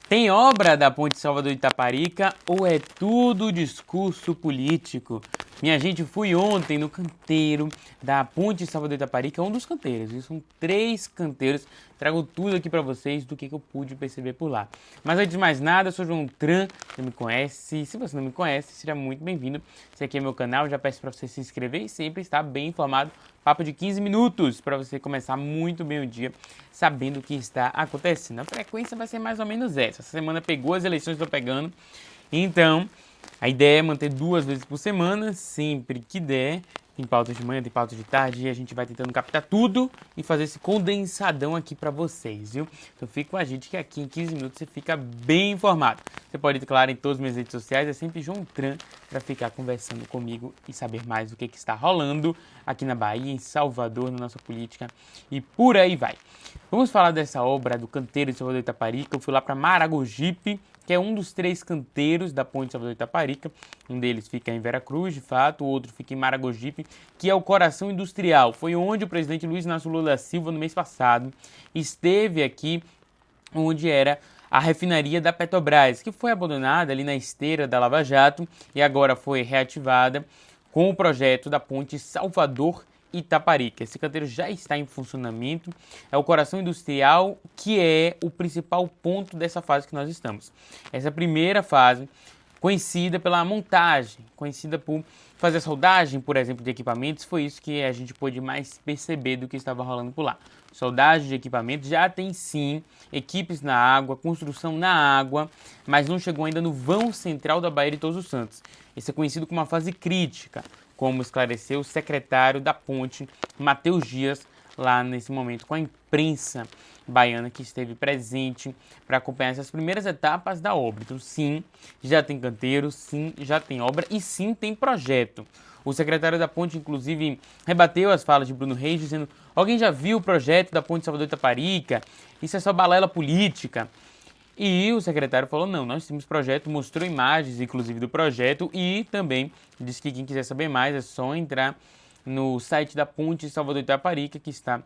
Tem obra da Ponte Salvador de Itaparica ou é tudo discurso político? Minha gente, fui ontem no canteiro da Ponte Salvador de Itaparica, um dos canteiros, e são 3 canteiros. Trago tudo aqui pra vocês do que eu pude perceber por lá. Mas antes de mais nada, eu sou João Tran, você me conhece. Se você não me conhece, seja muito bem-vindo. Esse aqui é meu canal, já peço pra você se inscrever e sempre estar bem informado. Papo de 15 minutos para você começar muito bem o dia, sabendo o que está acontecendo. A frequência vai ser mais ou menos essa. Essa semana pegou as eleições, estou pegando. Então, a ideia é manter 2 vezes por semana, sempre que der. Tem pautas de manhã, tem pautas de tarde, e a gente vai tentando captar tudo e fazer esse condensadão aqui para vocês, viu? Então fica com a gente que aqui em 15 minutos você fica bem informado. Você pode ir, claro, em todas as minhas redes sociais, é sempre João Tran, para ficar conversando comigo e saber mais do que está rolando aqui na Bahia, em Salvador, na nossa política e por aí vai. Vamos falar dessa obra do canteiro de Salvador de Itaparica. Eu fui lá para Maragogipe, que é um dos 3 canteiros da Ponte Salvador de Itaparica. Um deles fica em Veracruz, de fato, o outro fica em Maragogipe, que é o coração industrial. Foi onde o presidente Luiz Inácio Lula da Silva, no mês passado, esteve aqui, onde era a refinaria da Petrobras, que foi abandonada ali na esteira da Lava Jato e agora foi reativada com o projeto da Ponte Salvador Itaparica. Esse canteiro já está em funcionamento, é o coração industrial, que é o principal ponto dessa fase que nós estamos. Essa primeira fase, conhecida pela montagem, conhecida por fazer a soldagem, por exemplo, de equipamentos, foi isso que a gente pôde mais perceber do que estava rolando por lá. Soldagem de equipamentos já tem sim equipes na água, construção na água, mas não chegou ainda no vão central da Baía de Todos os Santos. Esse é conhecido como uma fase crítica, como esclareceu o secretário da ponte, Matheus Dias, lá nesse momento com a imprensa baiana que esteve presente para acompanhar essas primeiras etapas da obra. Então, sim, já tem canteiro, sim, já tem obra e sim tem projeto. O secretário da ponte, inclusive, rebateu as falas de Bruno Reis, dizendo: alguém já viu o projeto da ponte Salvador Itaparica? Isso é só balela política. E o secretário falou: não, nós temos projeto, mostrou imagens, inclusive, do projeto e também disse que quem quiser saber mais é só entrar no site da Ponte Salvador Itaparica, que está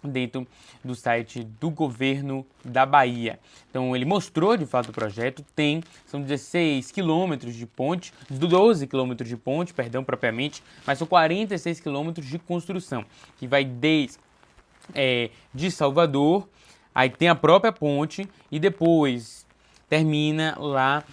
dentro do site do governo da Bahia. Então ele mostrou de fato o projeto, são 16 quilômetros de ponte, 12 quilômetros de ponte, perdão, propriamente, mas são 46 quilômetros de construção, que vai desde de Salvador, aí tem a própria ponte e depois termina lá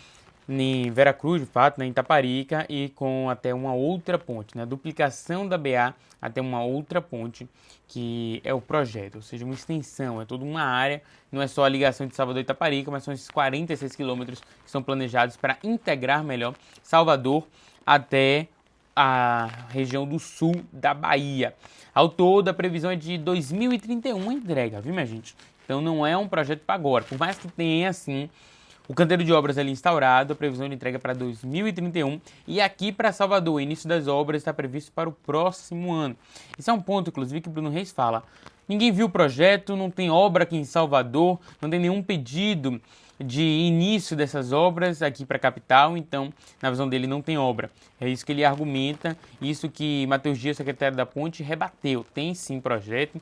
em Veracruz, de fato, em Itaparica, e com até uma outra ponte, a duplicação da BA até uma outra ponte, que é o projeto, ou seja, uma extensão, é toda uma área, não é só a ligação de Salvador e Itaparica, mas são esses 46 quilômetros que são planejados para integrar melhor Salvador até a região do sul da Bahia. Ao todo, a previsão é de 2031 a entrega, viu, minha gente? Então não é um projeto para agora, por mais que tenha, assim, o canteiro de obras ali instaurado, a previsão de entrega para 2031 e aqui para Salvador, o início das obras está previsto para o próximo ano. Esse é um ponto, inclusive, que Bruno Reis fala. Ninguém viu o projeto, não tem obra aqui em Salvador, não tem nenhum pedido de início dessas obras aqui para a capital, então, na visão dele, não tem obra. É isso que ele argumenta, isso que Matheus Dias, secretário da Ponte, rebateu. Tem sim projeto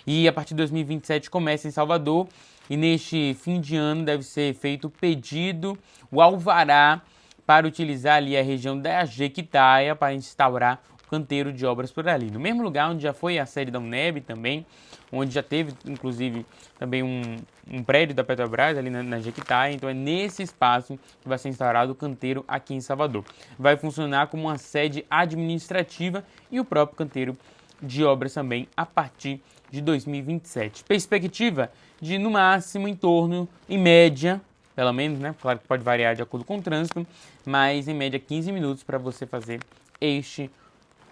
e a partir de 2027 começa em Salvador. E neste fim de ano deve ser feito o pedido, o alvará, para utilizar ali a região da Jequitaia para instaurar o canteiro de obras por ali. No mesmo lugar onde já foi a sede da UNEB também, onde já teve, inclusive, também um prédio da Petrobras ali na Jequitaia. Então é nesse espaço que vai ser instaurado o canteiro aqui em Salvador. Vai funcionar como uma sede administrativa e o próprio canteiro de obras também a partir de 2027. Perspectiva de, no máximo, em torno, em média, pelo menos, né? Claro que pode variar de acordo com o trânsito, mas em média 15 minutos para você fazer este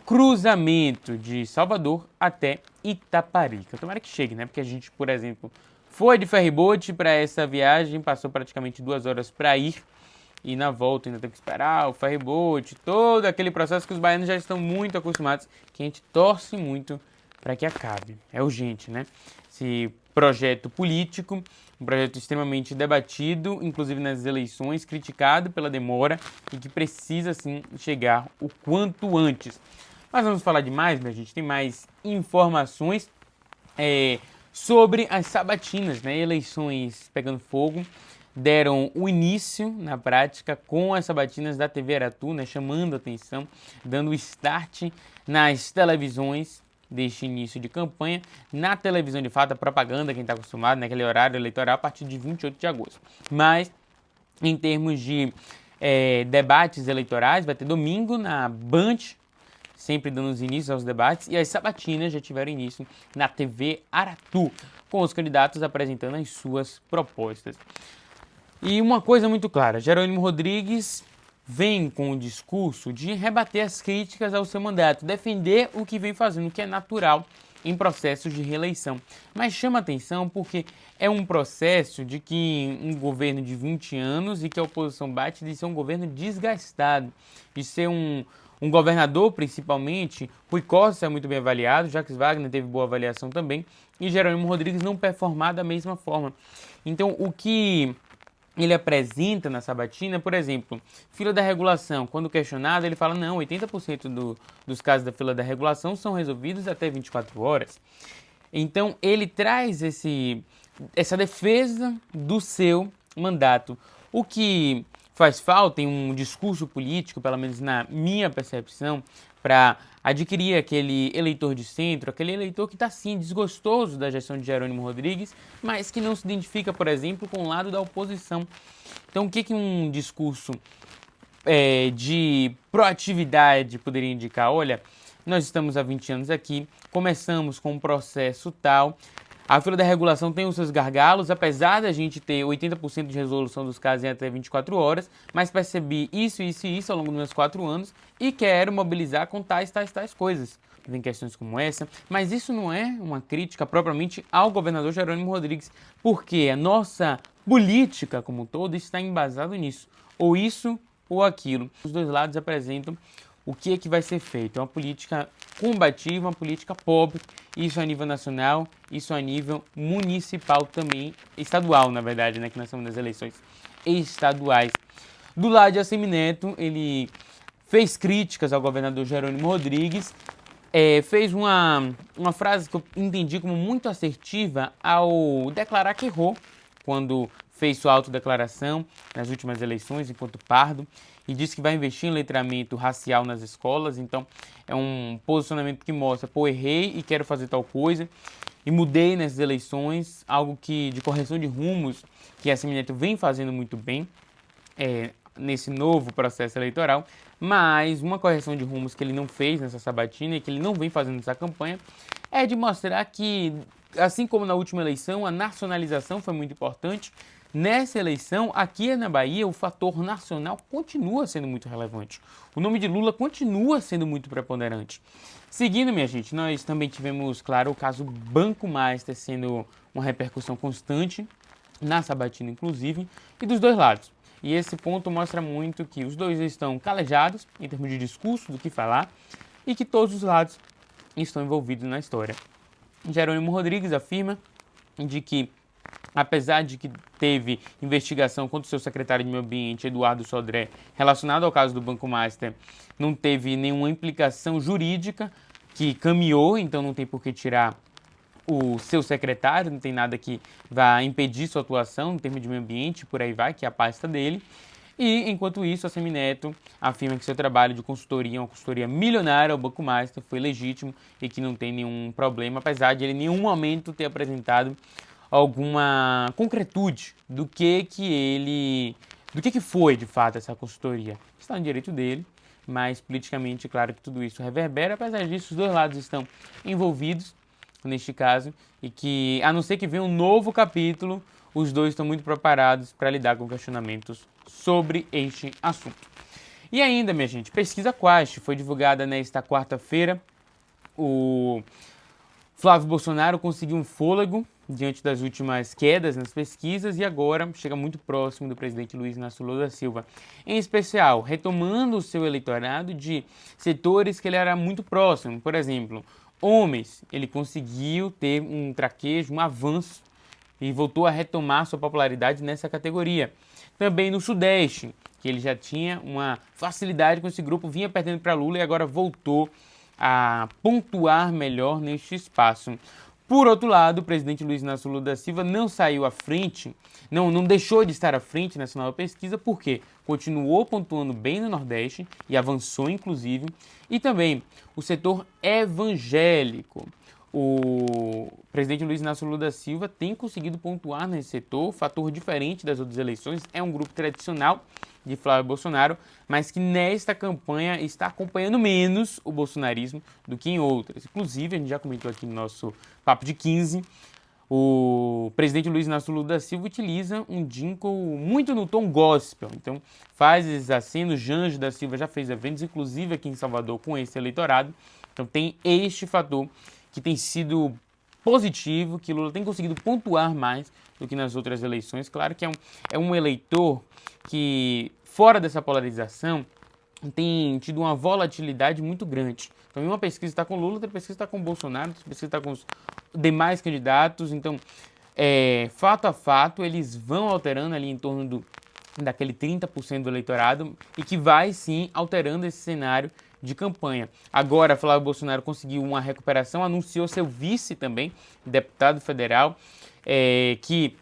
cruzamento de Salvador até Itaparica. Tomara que chegue, né? Porque a gente, por exemplo, foi de ferryboat para essa viagem, passou praticamente 2 horas para ir e na volta ainda tem que esperar o ferryboat, todo aquele processo que os baianos já estão muito acostumados, que a gente torce muito para que acabe. É urgente, né? Esse projeto político, um projeto extremamente debatido, inclusive nas eleições, criticado pela demora e que precisa, sim, chegar o quanto antes. Mas vamos falar de mais, minha gente, tem mais informações sobre as sabatinas, né? Eleições pegando fogo. deram o início na prática com as sabatinas da TV Aratu, né, chamando a atenção, dando start nas televisões deste início de campanha. Na televisão, de fato, a propaganda, quem está acostumado, naquele horário eleitoral, a partir de 28 de agosto. Mas, em termos de debates eleitorais, vai ter domingo na Band, sempre dando os inícios aos debates, e as sabatinas já tiveram início na TV Aratu, com os candidatos apresentando as suas propostas. E uma coisa muito clara, Jerônimo Rodrigues vem com o discurso de rebater as críticas ao seu mandato, defender o que vem fazendo, o que é natural em processos de reeleição. Mas chama atenção porque é um processo de que um governo de 20 anos e que a oposição bate de ser um governo desgastado, de ser um governador, principalmente. Rui Costa é muito bem avaliado, Jacques Wagner teve boa avaliação também, e Jerônimo Rodrigues não performar da mesma forma. Então, o que ele apresenta na sabatina, por exemplo, fila da regulação. Quando questionado, ele fala, não, 80% dos casos da fila da regulação são resolvidos até 24 horas. Então, ele traz essa defesa do seu mandato. O que faz falta em um discurso político, pelo menos na minha percepção, para adquirir aquele eleitor de centro, aquele eleitor que está sim desgostoso da gestão de Jerônimo Rodrigues, mas que não se identifica, por exemplo, com o lado da oposição. Então, o que um discurso de proatividade poderia indicar? Olha, nós estamos há 20 anos aqui, começamos com um processo tal. A fila da regulação tem os seus gargalos, apesar da gente ter 80% de resolução dos casos em até 24 horas, mas percebi isso ao longo dos meus 4 anos e quero mobilizar com tais coisas. Vem questões como essa, mas isso não é uma crítica propriamente ao governador Jerônimo Rodrigues, porque a nossa política como um todo está embasada nisso, ou isso ou aquilo. Os dois lados apresentam o que é que vai ser feito. É uma política combativa, uma política pobre, isso a nível nacional, isso a nível municipal também, estadual, na verdade, né, que nós estamos nas eleições estaduais. Do lado de Assemineto, ele fez críticas ao governador Jerônimo Rodrigues, fez uma frase que eu entendi como muito assertiva ao declarar que errou quando fez sua autodeclaração nas últimas eleições enquanto pardo e disse que vai investir em letramento racial nas escolas. Então é um posicionamento que mostra, pô, errei e quero fazer tal coisa e mudei nessas eleições, algo que de correção de rumos que a Assemineto vem fazendo muito bem nesse novo processo eleitoral, mas uma correção de rumos que ele não fez nessa sabatina e que ele não vem fazendo nessa campanha é de mostrar que, assim como na última eleição, a nacionalização foi muito importante. Nessa eleição, aqui na Bahia, o fator nacional continua sendo muito relevante. O nome de Lula continua sendo muito preponderante. Seguindo, minha gente, nós também tivemos, claro, o caso Banco Master sendo uma repercussão constante, na sabatina inclusive, e dos dois lados. E esse ponto mostra muito que os dois estão calejados, em termos de discurso, do que falar, e que todos os lados estão envolvidos na história. Jerônimo Rodrigues afirma de que, apesar de que teve investigação contra o seu secretário de Meio Ambiente, Eduardo Sodré, relacionado ao caso do Banco Master, não teve nenhuma implicação jurídica que caminhou, então não tem por que tirar o seu secretário, não tem nada que vá impedir sua atuação no termo de meio ambiente, por aí vai, que é a pasta dele. E, enquanto isso, a Assemineto afirma que seu trabalho de consultoria, uma consultoria milionária ao Banco Master, foi legítimo e que não tem nenhum problema, apesar de ele em nenhum momento ter apresentado alguma concretude do que foi, de fato, essa consultoria. Está no direito dele, mas politicamente, claro que tudo isso reverbera. Apesar disso, os dois lados estão envolvidos neste caso e que, a não ser que venha um novo capítulo, os dois estão muito preparados para lidar com questionamentos sobre este assunto. E ainda, minha gente, pesquisa Quast foi divulgada nesta quarta-feira. O Flávio Bolsonaro conseguiu um fôlego diante das últimas quedas nas pesquisas e agora chega muito próximo do presidente Luiz Inácio Lula da Silva. Em especial, retomando o seu eleitorado de setores que ele era muito próximo. Por exemplo, homens, ele conseguiu ter um traquejo, um avanço e voltou a retomar sua popularidade nessa categoria. Também no Sudeste, que ele já tinha uma facilidade com esse grupo, vinha perdendo para Lula e agora voltou a pontuar melhor neste espaço. Por outro lado, o presidente Luiz Inácio Lula da Silva não saiu à frente, não deixou de estar à frente nessa nova pesquisa, porque continuou pontuando bem no Nordeste e avançou, inclusive, e também o setor evangélico. O presidente Luiz Inácio Lula da Silva tem conseguido pontuar nesse setor, fator diferente das outras eleições, é um grupo tradicional de Flávio Bolsonaro, mas que nesta campanha está acompanhando menos o bolsonarismo do que em outras. Inclusive, a gente já comentou aqui no nosso Papo de 15, o presidente Luiz Inácio Lula da Silva utiliza um jingle muito no tom gospel, então faz esses acenos. Janjo da Silva já fez eventos, inclusive aqui em Salvador, com esse eleitorado, então tem este fator que tem sido positivo, que Lula tem conseguido pontuar mais do que nas outras eleições. Claro que é um eleitor que, fora dessa polarização, tem tido uma volatilidade muito grande. Então, uma pesquisa está com Lula, outra pesquisa está com Bolsonaro, outra pesquisa está com os demais candidatos. Então, fato a fato, eles vão alterando ali em torno daquele 30% do eleitorado e que vai, sim, alterando esse cenário de campanha. Agora, Flávio Bolsonaro conseguiu uma recuperação, anunciou seu vice também, deputado federal, que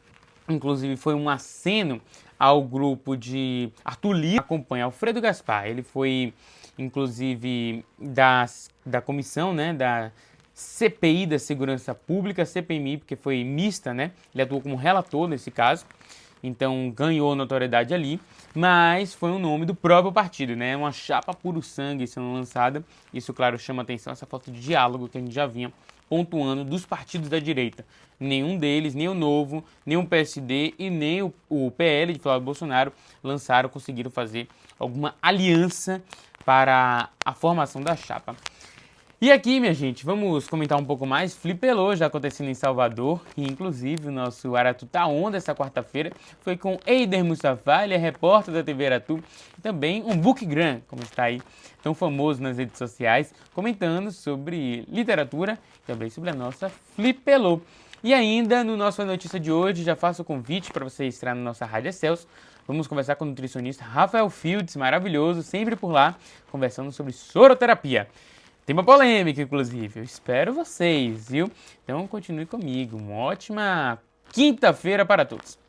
inclusive foi um aceno ao grupo de Arthur Lira, acompanha Alfredo Gaspar. Ele foi, inclusive, da comissão, né, da CPI da Segurança Pública, CPMI, porque foi mista, né? Ele atuou como relator nesse caso, então ganhou notoriedade ali, mas foi um nome do próprio partido, né? Uma chapa puro sangue sendo lançada. Isso, claro, chama atenção, essa falta de diálogo que a gente já vinha pontuando dos partidos da direita. Nenhum deles, nem o Novo, nem o PSD e nem o PL de Flávio Bolsonaro conseguiram fazer alguma aliança para a formação da chapa. E aqui, minha gente, vamos comentar um pouco mais. Flipelô já acontecendo em Salvador, e inclusive o nosso Aratu Tá On dessa quarta-feira foi com Eider Mustafa, ele é repórter da TV Aratu, e também um Bookgram, como está aí, tão famoso nas redes sociais, comentando sobre literatura e também sobre a nossa Flipelô. E ainda, no nosso Notícia de hoje, já faço o convite para você estar na nossa Rádio Excelsior. Vamos conversar com o nutricionista Rafael Fields, maravilhoso, sempre por lá, conversando sobre soroterapia. Tema polêmica, inclusive. Eu espero vocês, viu? Então continue comigo. Uma ótima quinta-feira para todos.